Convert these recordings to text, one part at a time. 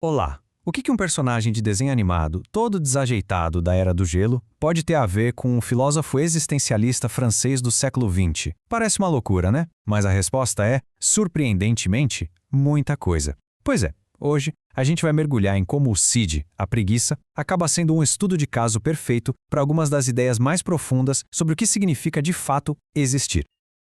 Olá! O que um personagem de desenho animado, todo desajeitado da Era do Gelo, pode ter a ver com um filósofo existencialista francês do século XX? Parece uma loucura, né? Mas a resposta é, surpreendentemente, muita coisa. Pois é, hoje a gente vai mergulhar em como o Cid, a preguiça, acaba sendo um estudo de caso perfeito para algumas das ideias mais profundas sobre o que significa de fato existir.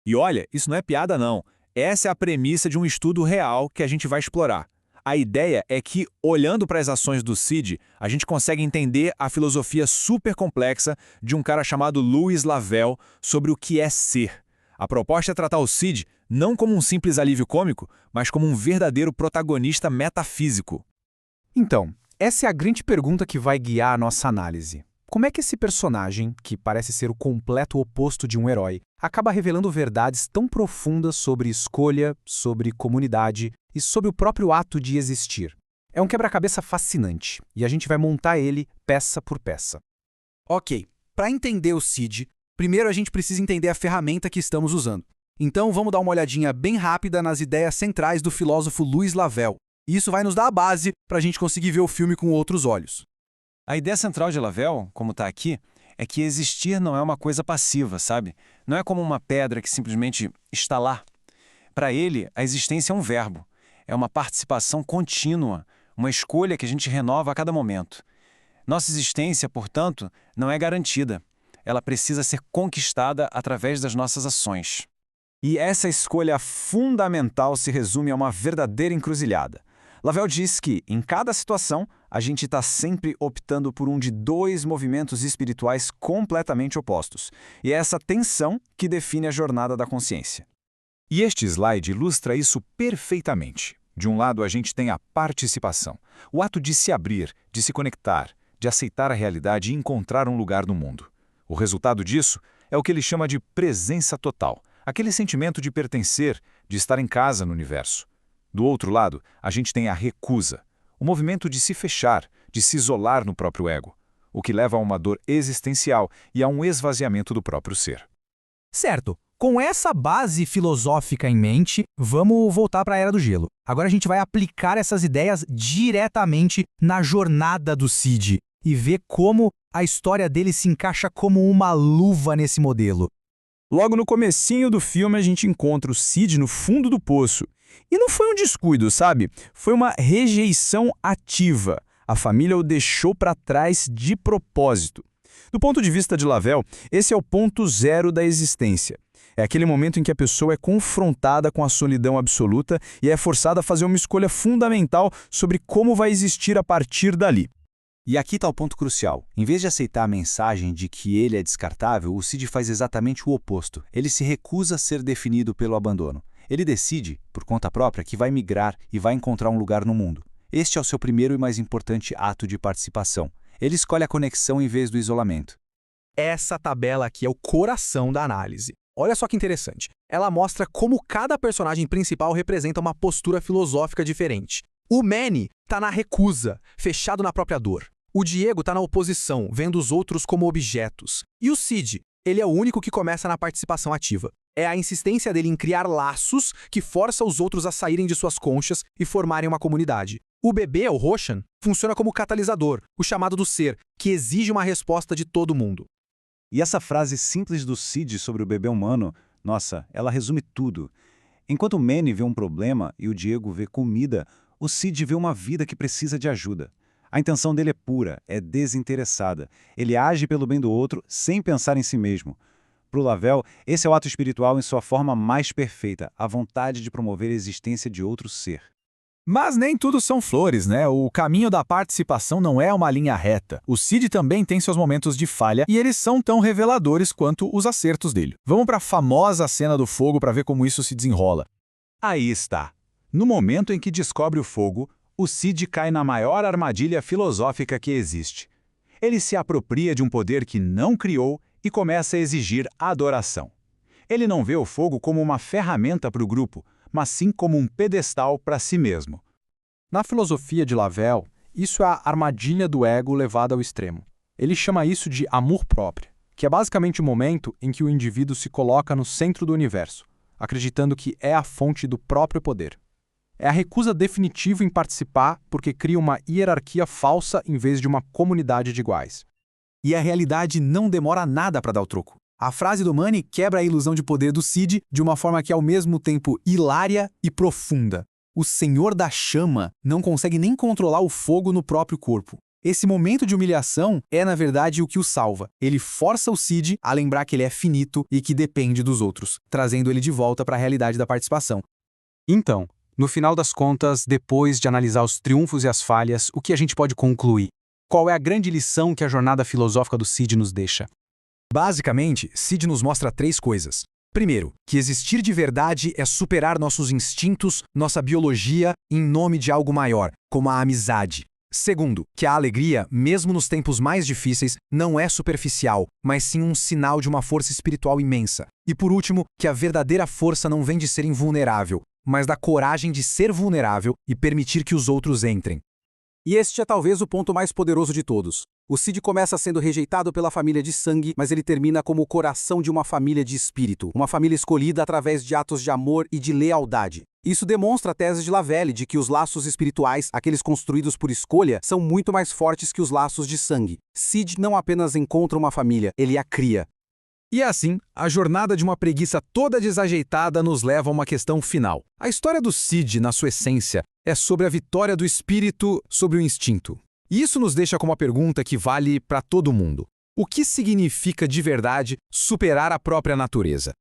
E olha, isso não é piada não. Essa é a premissa de um estudo real que a gente vai explorar. A ideia é que, olhando para as ações do Cid, a gente consegue entender a filosofia super complexa de um cara chamado Louis Lavelle sobre o que é ser. A proposta é tratar o Cid não como um simples alívio cômico, mas como um verdadeiro protagonista metafísico. Então, essa é a grande pergunta que vai guiar a nossa análise. Como é que esse personagem, que parece ser o completo oposto de um herói, acaba revelando verdades tão profundas sobre escolha, sobre comunidade e sobre o próprio ato de existir? É um quebra-cabeça fascinante, e a gente vai montar ele peça por peça. Ok, para entender o Cid, primeiro a gente precisa entender a ferramenta que estamos usando. Então vamos dar uma olhadinha bem rápida nas ideias centrais do filósofo Louis Lavelle. E isso vai nos dar a base para a gente conseguir ver o filme com outros olhos. A ideia central de Lavelle, como está aqui, é que existir não é uma coisa passiva, sabe? Não é como uma pedra que simplesmente está lá. Para ele, a existência é um verbo. É uma participação contínua, uma escolha que a gente renova a cada momento. Nossa existência, portanto, não é garantida. Ela precisa ser conquistada através das nossas ações. E essa escolha fundamental se resume a uma verdadeira encruzilhada. Lavelle diz que, em cada situação, a gente está sempre optando por um de dois movimentos espirituais completamente opostos. E é essa tensão que define a jornada da consciência. E este slide ilustra isso perfeitamente. De um lado, a gente tem a participação, o ato de se abrir, de se conectar, de aceitar a realidade e encontrar um lugar no mundo. O resultado disso é o que ele chama de presença total, aquele sentimento de pertencer, de estar em casa no universo. Do outro lado, a gente tem a recusa, o movimento de se fechar, de se isolar no próprio ego, o que leva a uma dor existencial e a um esvaziamento do próprio ser. Certo. Com essa base filosófica em mente, vamos voltar para a Era do Gelo. Agora a gente vai aplicar essas ideias diretamente na jornada do Cid e ver como a história dele se encaixa como uma luva nesse modelo. Logo no comecinho do filme a gente encontra o Cid no fundo do poço. E não foi um descuido, sabe? Foi uma rejeição ativa. A família o deixou para trás de propósito. Do ponto de vista de Lavelle, esse é o ponto zero da existência. É aquele momento em que a pessoa é confrontada com a solidão absoluta e é forçada a fazer uma escolha fundamental sobre como vai existir a partir dali. E aqui está o ponto crucial. Em vez de aceitar a mensagem de que ele é descartável, o Cid faz exatamente o oposto. Ele se recusa a ser definido pelo abandono. Ele decide, por conta própria, que vai migrar e vai encontrar um lugar no mundo. Este é o seu primeiro e mais importante ato de participação. Ele escolhe a conexão em vez do isolamento. Essa tabela aqui é o coração da análise. Olha só que interessante. Ela mostra como cada personagem principal representa uma postura filosófica diferente. O Manny está na recusa, fechado na própria dor. O Diego está na oposição, vendo os outros como objetos. E o Cid, ele é o único que começa na participação ativa. É a insistência dele em criar laços que força os outros a saírem de suas conchas e formarem uma comunidade. O bebê, o Roshan, funciona como catalisador, o chamado do ser, que exige uma resposta de todo mundo. E essa frase simples do Cid sobre o bebê humano, nossa, ela resume tudo. Enquanto o Manny vê um problema e o Diego vê comida, o Cid vê uma vida que precisa de ajuda. A intenção dele é pura, é desinteressada. Ele age pelo bem do outro sem pensar em si mesmo. Para o Lavelle, esse é o ato espiritual em sua forma mais perfeita, a vontade de promover a existência de outro ser. Mas nem tudo são flores, né? O caminho da participação não é uma linha reta. O Cid também tem seus momentos de falha e eles são tão reveladores quanto os acertos dele. Vamos para a famosa cena do fogo para ver como isso se desenrola. Aí está. No momento em que descobre o fogo, o Cid cai na maior armadilha filosófica que existe. Ele se apropria de um poder que não criou e começa a exigir adoração. Ele não vê o fogo como uma ferramenta para o grupo, mas sim como um pedestal para si mesmo. Na filosofia de Lavelle, isso é a armadilha do ego levada ao extremo. Ele chama isso de amor próprio, que é basicamente o momento em que o indivíduo se coloca no centro do universo, acreditando que é a fonte do próprio poder. É a recusa definitiva em participar porque cria uma hierarquia falsa em vez de uma comunidade de iguais. E a realidade não demora nada para dar o troco. A frase do Manny quebra a ilusão de poder do Sid de uma forma que é ao mesmo tempo hilária e profunda. O Senhor da Chama não consegue nem controlar o fogo no próprio corpo. Esse momento de humilhação é, na verdade, o que o salva. Ele força o Sid a lembrar que ele é finito e que depende dos outros, trazendo ele de volta para a realidade da participação. Então, no final das contas, depois de analisar os triunfos e as falhas, o que a gente pode concluir? Qual é a grande lição que a jornada filosófica do Sid nos deixa? Basicamente, Sid nos mostra 3 coisas. Primeiro, que existir de verdade é superar nossos instintos, nossa biologia, em nome de algo maior, como a amizade. Segundo, que a alegria, mesmo nos tempos mais difíceis, não é superficial, mas sim um sinal de uma força espiritual imensa. E por último, que a verdadeira força não vem de ser invulnerável, mas da coragem de ser vulnerável e permitir que os outros entrem. E este é talvez o ponto mais poderoso de todos. O Sid começa sendo rejeitado pela família de sangue, mas ele termina como o coração de uma família de espírito, uma família escolhida através de atos de amor e de lealdade. Isso demonstra a tese de Lavelle de que os laços espirituais, aqueles construídos por escolha, são muito mais fortes que os laços de sangue. Sid não apenas encontra uma família, ele a cria. E assim, a jornada de uma preguiça toda desajeitada nos leva a uma questão final. A história do Sid, na sua essência, é sobre a vitória do espírito sobre o instinto. E isso nos deixa com uma pergunta que vale para todo mundo. O que significa de verdade superar a própria natureza?